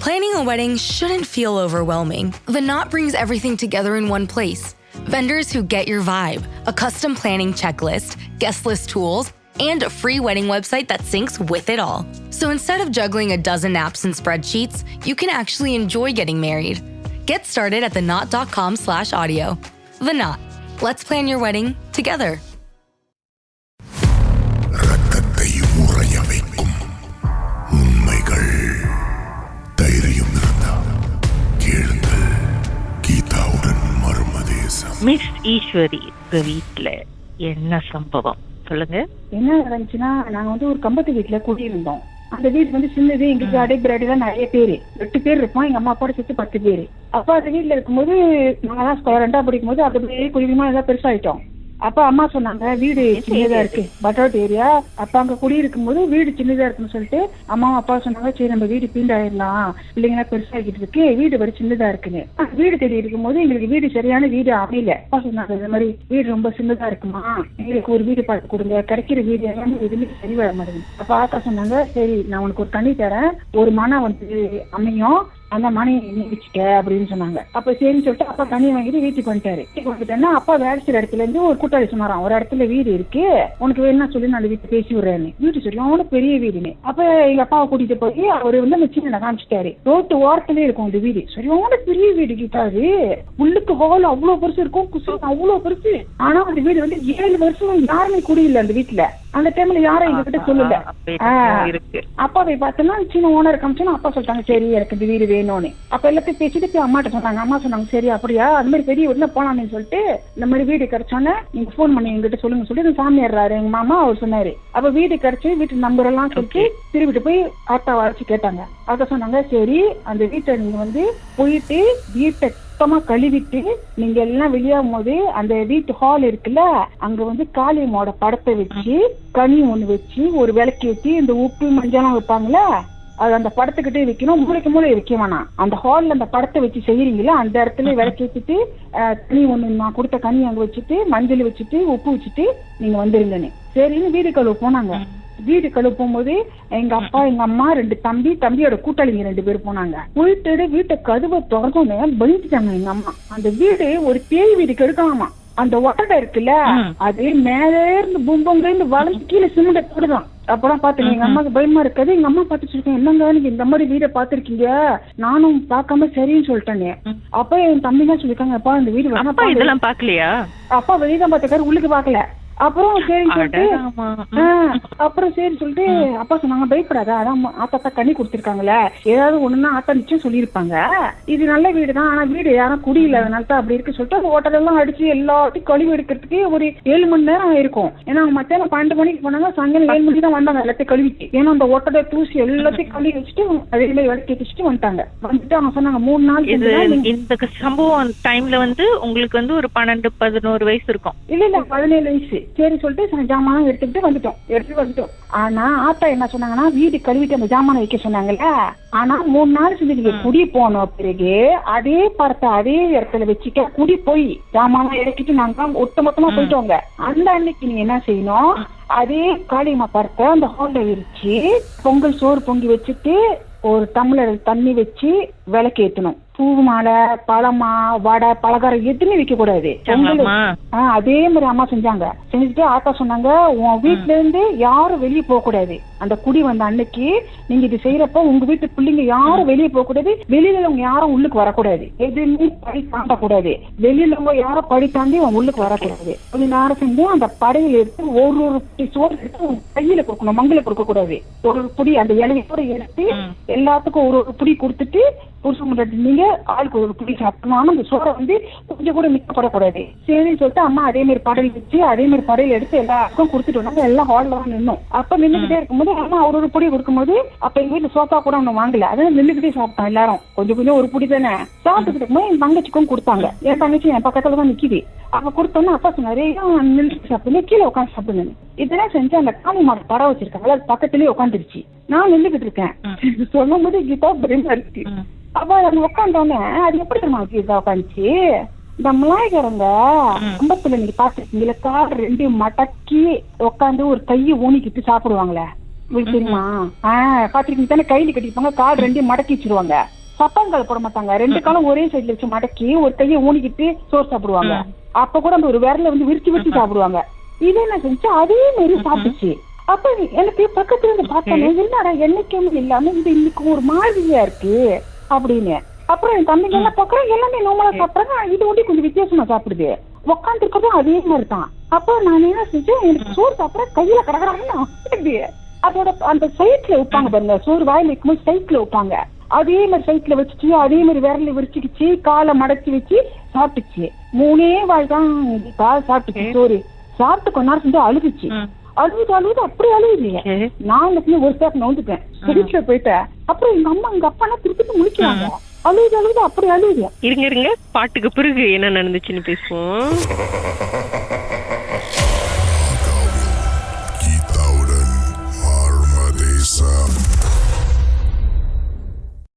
Planning a wedding shouldn't feel overwhelming. The Knot brings everything together in one place. Vendors who get your vibe, a custom planning checklist, guest list tools, and a free wedding website that syncs with it all. So instead of juggling a dozen apps and spreadsheets, you can actually enjoy getting married. Get started at theknot.com/audio. The Knot. Let's plan your wedding together. ரத்தத்தை உறைய வைக்கும் உண்மைகள் தைரியம் இருந்தால் கேளுங்கள். கீதாவுடன் Marmadesam. Miss Eswari வீட்டுல என்ன சம்பவம் சொல்லுங்க. என்ன நடந்துச்சுன்னா, நாங்க ஒரு கம்பத்து வீட்டுல குடியிருந்தோம். அந்த வீடு சின்னது. எங்களுக்கு அடைபிராடி தான் நிறைய பேரு, 8 பேர் இருப்போம். எங்க அம்மா அப்பா சேர்த்து 10 பேரு. அப்ப அந்த வீட்டுல இருக்கும்போது நாங்கதான் 2 படிக்கும் போது அப்படியே குடியுமா ஏதாவது பெருசாயிட்டோம். அப்ப அம்மா சொன்னாங்க வீடு சின்னதா இருக்கு, பட்டாட் ஏரியா. அப்ப அங்க குடியிருக்கும் போது வீடு சின்னதா இருக்குன்னு சொல்லிட்டு அம்மா அப்பா சொன்னாங்க, சரி நம்ம வீடு பீண்டாயிடலாம், பிள்ளைங்களா பெருசாகிட்டு இருக்கு, வீடு வரை சின்னதா இருக்குன்னு. வீடு தேடி இருக்கும் போது எங்களுக்கு வீடு சரியான வீடு அமையல. அப்பா சொன்னாங்க இந்த மாதிரி வீடு ரொம்ப சின்னதா இருக்குமா, எங்களுக்கு ஒரு வீடு பார்த்து கொடுங்க, கிடைக்கிற வீடு எல்லாமே எதுவுமே சரி வர மாட்டேங்குது. அப்ப ஆத்தா சொன்னாங்க, சரி நான் உனக்கு ஒரு தண்ணி தரேன், ஒரு மனம் அமையும், அந்த மணி நீ வச்சுக்க அப்படின்னு சொன்னாங்க. அப்ப சரின்னு சொல்லிட்டு அப்பா தண்ணி வாங்கிட்டு வீட்டுக்கு வந்துட்டாரு. வீட்டுக்கு வந்துட்டேன்னா அப்பா வேலை செய்யற இடத்துல இருந்து ஒரு கூட்டாளி சொன்னாராம், ஒரு இடத்துல வீடு இருக்கு, உனக்கு வேணும்னா சொல்லி நான் வீட்டு பேசி விடுறேன்னு. வீடு சரியான பெரிய வீடுன்னு. அப்ப எங்க அப்பாவை கூட்டிட்டு போய் அவரு அந்த சின்ன காமிச்சிட்டாரு. ரோட்டு ஓரத்துலயே இருக்கும் அந்த வீடு, சரியான பெரிய வீடு கிட்டாரு. உள்ளுக்கு ஹால் அவ்வளவு பெருசு இருக்கும், குசம் அவ்வளவு பெருசு. ஆனா அந்த வீடு 7 வருஷம் யாருமே குடியில்லை அந்த வீட்டுல. அந்த டைம்ல யாரும் எங்க கிட்ட சொல்லல. அப்பாவை பார்த்தோம்னா சின்ன ஓனர் காமிச்சோன்னா அப்பா சொல்லிட்டாங்க, சரி எனக்கு இந்த வீடு வேணும்னு. அப்ப எல்லாத்தையும் பேசிட்டு போய் அம்மாட்ட சொன்னாங்க. அம்மா சொன்னாங்க, சரி அப்படியா, அது மாதிரி பெரிய வீடுல போலான்னு சொல்லிட்டு இந்த மாதிரி வீடு கிடைச்சோன்னே நீங்க போன் பண்ணி எங்கிட்ட சொல்லுங்க சொல்லிட்டு சாமியாடுறாரு எங்க மாமா, அவர் சொன்னாரு. அப்ப வீடு கிடைச்சு வீட்டு நம்பர் எல்லாம் சொல்லிட்டு திரும்பிட்டு போய் ஆட்டா வரைச்சு கேட்டாங்க. அத சொன்னாங்க, சரி அந்த வீட்டை நீங்க போயிட்டு வீட்டை சுத்தமா கழுவிட்டு நீங்க எல்லாம் வெளியாகும் போது அந்த வீட்டு ஹால் இருக்குல்ல, அங்க காளியம்மோட படத்தை வச்சு கனி ஒண்ணு வச்சு ஒரு விளக்கு வச்சு இந்த உப்பு மஞ்சள் வைப்பாங்களா, அது அந்த படத்துக்கிட்டே வைக்கணும். மூளை வைக்க வேணாம். அந்த ஹால்ல அந்த படத்தை வச்சு செய்யறீங்களா அந்த இடத்துல விளக்கு வச்சுட்டு கனி ஒண்ணு நான் கொடுத்த கனி அங்க வச்சுட்டு மஞ்சள் வச்சுட்டு உப்பு வச்சுட்டு நீங்க வந்துருங்கன்னு. சரின்னு வீடு கழுவு போனாங்க. வீடு கழுவும் போது எங்க அப்பா எங்க அம்மா 2 தம்பியோட கூட்டாளிங்க 2 பேர் போனாங்க. போயிட்டு வீட்டை கதவை திறந்தோன்னு பயந்துட்டாங்க எங்க அம்மா. அந்த வீடு ஒரு பேய் வீடு கெடுக்கலாமா. அந்த ஒட்டடை இருக்குல்ல, அது மேல இருந்து பூம்பங்க இருந்து வளர்ந்து கீழே சிமெண்ட் போடுதான். அப்பதான் பாத்துங்க எங்க அம்மாக்கு பயமா இருக்காது. எங்க அம்மா பாத்துட்டு இருக்கேன், என்னங்க நீங்க இந்த மாதிரி வீடை பாத்துருக்கீங்க, நானும் பாக்காம சரின்னு சொல்லிட்டேங்க. அப்ப என் தம்பி தான் சொல்லிருக்காங்க, அப்பா இந்த வீடு வேணா. இதெல்லாம் பாக்கலையா? அப்பா வெளியதான் பாத்துக்காரு, உள்ளுக்கு பாக்கல. அப்புறம் சரி சொல்லிட்டு அப்பா சொன்னாங்க, பயப்படாத, அதான் ஆத்தா கண்ணி கொடுத்துருக்காங்களே, ஏதாவது ஒண்ணுன்னா ஆத்தா நிச்சயம் சொல்லியிருப்பாங்க, இது நல்ல வீடுதான், ஆனா வீடு யாரும் குடியில்லாதனால தான் அப்படி இருக்கு சொல்லிட்டு அந்த ஹோட்டலெல்லாம் அடிச்சு எல்லாத்தையும் கழுவி எடுக்கிறதுக்கு ஒரு 7 மணி நேரம் ஆயிருக்கும். ஏன்னா அவங்க மத்தியானம் 12 மணிக்கு போனாங்க, சாயங்காலம் 7 மணிக்கு தான் வந்தாங்க எல்லாத்தையும் கழுவிட்டு. ஏன்னா அந்த ஹோட்டலை தூசி எல்லாத்தையும் கழுவி வச்சுட்டு அதே மாதிரி விளக்கி வச்சுட்டு வந்துட்டாங்க. வந்துட்டு அவங்க சொன்னாங்க 3 நாள். இந்த சம்பவம் டைம்ல உங்களுக்கு ஒரு 12-11 வயசு இருக்கும். இல்ல 17 வயசு. சரி சொல்லிட்டு ஜாமான் எடுத்துட்டு வந்துட்டோம். ஆனா ஆத்தா என்ன சொன்னாங்கன்னா, வீடு கழுவிட்டு அந்த ஜாமான வைக்க சொன்னாங்கல்ல, ஆனா 3 நாள் செஞ்சு நீங்க குடி போன பிறகு அதே படத்தை அதே இடத்துல வச்சுக்க, குடி போய் ஜாமான இறக்கிட்டு நாங்க ஒட்டுமொத்தமா போயிட்டோங்க. அந்த அன்னைக்கு நீங்க என்ன செய்யணும், அதே காளியம்மா படத்தை அந்த ஹால்ல விரிச்சு பொங்கல் சோறு பொங்கி வச்சுட்டு ஒரு டம்ளர் தண்ணி வச்சு விளக்கு ஏத்தணும். பூ மாலை பழமா வடை பலகாரம் எதுவுமே வைக்க கூடாது. அதே மாதிரி அம்மா செஞ்சாங்க. செஞ்சுட்டு ஆத்தா சொன்னாங்க, உன் வீட்டுல இருந்து யாரும் வெளியே போக கூடாது. அந்த குடி வந்த அன்னைக்கு நீங்க இது செய்யறப்ப உங்க வீட்டு பிள்ளைங்க யாரும் வெளியே போக கூடாது, வெளியில அவங்க யாரும் உள்ளுக்கு வரக்கூடாது, எதுவுமே படி தாண்டக்கூடாது, வெளியில அவங்க யாரும் படி தாண்டி அவங்க உள்ளுக்கு வரக்கூடாது. கொஞ்ச நேரம் செஞ்சு அந்த படையில எடுத்து ஒரு சோறு எடுத்து கையில கொடுக்கணும், மங்கள கொடுக்க கூடாது. ஒரு புடி அந்த இலையோட எடுத்து எல்லாத்துக்கும் ஒரு புடி கொடுத்துட்டு புருஷன் முன்னாடி நீங்க ஆளுக்கு ஒரு புடி சாப்பிடணும். அந்த சோறை கொஞ்சம் கூட மிக்கப்படக்கூடாது. சரின்னு சொல்லிட்டு அம்மா அதே மாதிரி படையில் வச்சு அதே மாதிரி படையில எடுத்து எல்லாருக்கும் கொடுத்துட்டு வந்தாங்க. எல்லாம் ஹால்ல தான் நின்னோம். அப்ப நின்றுகிட்டே இருக்கும்போது அம்மா ஒரு புடி கொடுக்கும்போது அப்ப எங்க வீட்டுல சோப்பா கூட ஒண்ணு வாங்கல, அதான் நின்றுகிட்டே சாப்பிட்டோம் எல்லாரும். கொஞ்சம் ஒரு புடி தானே சாப்பிட்டுக்கிட்டு இருக்கும்போது என் தங்கச்சிக்கும் கொடுத்தாங்க. என் தங்கச்சி என் பக்கத்துல தான் நிக்குது. அப்ப கொடுத்தோன்னா அப்பா சொன்னாரு, நின்று சாப்பிடுங்க, கீழே உட்காந்து சாப்பிடுங்க. இதெல்லாம் செஞ்சு அந்த காளியம்மா படம் வச்சிருக்காங்க, அது பக்கத்துலயே உட்காந்துருச்சு. நான் நின்றுகிட்டு இருக்கேன். சொல்லும் போது கீதா பயமா இருக்கு. அப்ப அது உட்காந்தோன்னே அது எப்படி தெரியுமா கீதா உட்காந்துச்சு, இந்த மலாய்க்காரங்க கம்பத்துல நீங்க பாத்துருக்கீங்களா, கால் 2 மடக்கி உட்காந்து ஒரு கையை ஊனிக்கிட்டு சாப்பிடுவாங்களே, உங்களுக்கு தெரியுமா? பாத்துருக்கீங்க தானே, கையில கட்டிப்பாங்க, கால் 2 மடக்கி வச்சிருவாங்க. சப்பாங்கால் போட மாட்டாங்க, 2 காலம் ஒரே சைட்ல வச்சு மடக்கி ஒரு கையை ஊனிக்கிட்டு சோறு சாப்பிடுவாங்க. அப்ப கூட அந்த ஒரு விரல வந்து விரிச்சு சாப்பிடுவாங்க. இது என்ன செஞ்சு அதே மாதிரி சாப்பிடுச்சு. அப்ப எனக்கு பக்கத்துல இருந்து பார்த்தாலே என்னடா என்னைக்குமே இல்லாம இது இன்னைக்கு ஒரு மாதிரியா இருக்கு அப்படின்னு. அப்புறம் என் தம்பிங்க என்ன பாக்குறேன், எல்லாமே நார்மலா சாப்பிடுறாங்க, இது ஒண்டி கொஞ்சம் வித்தியாசமா சாப்பிடுது. உட்காந்துருக்கதும் அதே மாதிரி தான். அப்போ நான் என்ன செஞ்சேன், எனக்கு சோறு சாப்பிட கையில கடற்கறாங்க. அதோட அந்த சைட்ல வைப்பாங்க பாருங்க, சோறு வாயில வைக்கும்போது சைட்ல வைப்பாங்க, அதே மாதிரி சைட்ல வச்சுட்டு அதே மாதிரி விரல விரிச்சுக்கிச்சு காலை மடச்சி வச்சு சாப்பிட்டுச்சு. 3 வாய் தான் சாப்பிட்டுச்சு சோறு. சாப்பிட்டு கொஞ்ச நேரம் செஞ்சு அழுதுச்சு. அழுது அப்படி அழுகுது. நான் ஒரு பேர் நோந்துட்டேன், வீட்டுல போயிட்டேன். அப்புறம் எங்க அம்மா எங்க அப்பா எல்லாம் திருப்பி முடிக்கிறாங்க. அழுது அப்படி அழுகுது. இருங்க பாட்டுக்கு பிறகு என்ன நடந்துச்சுன்னு பேசுவோம்.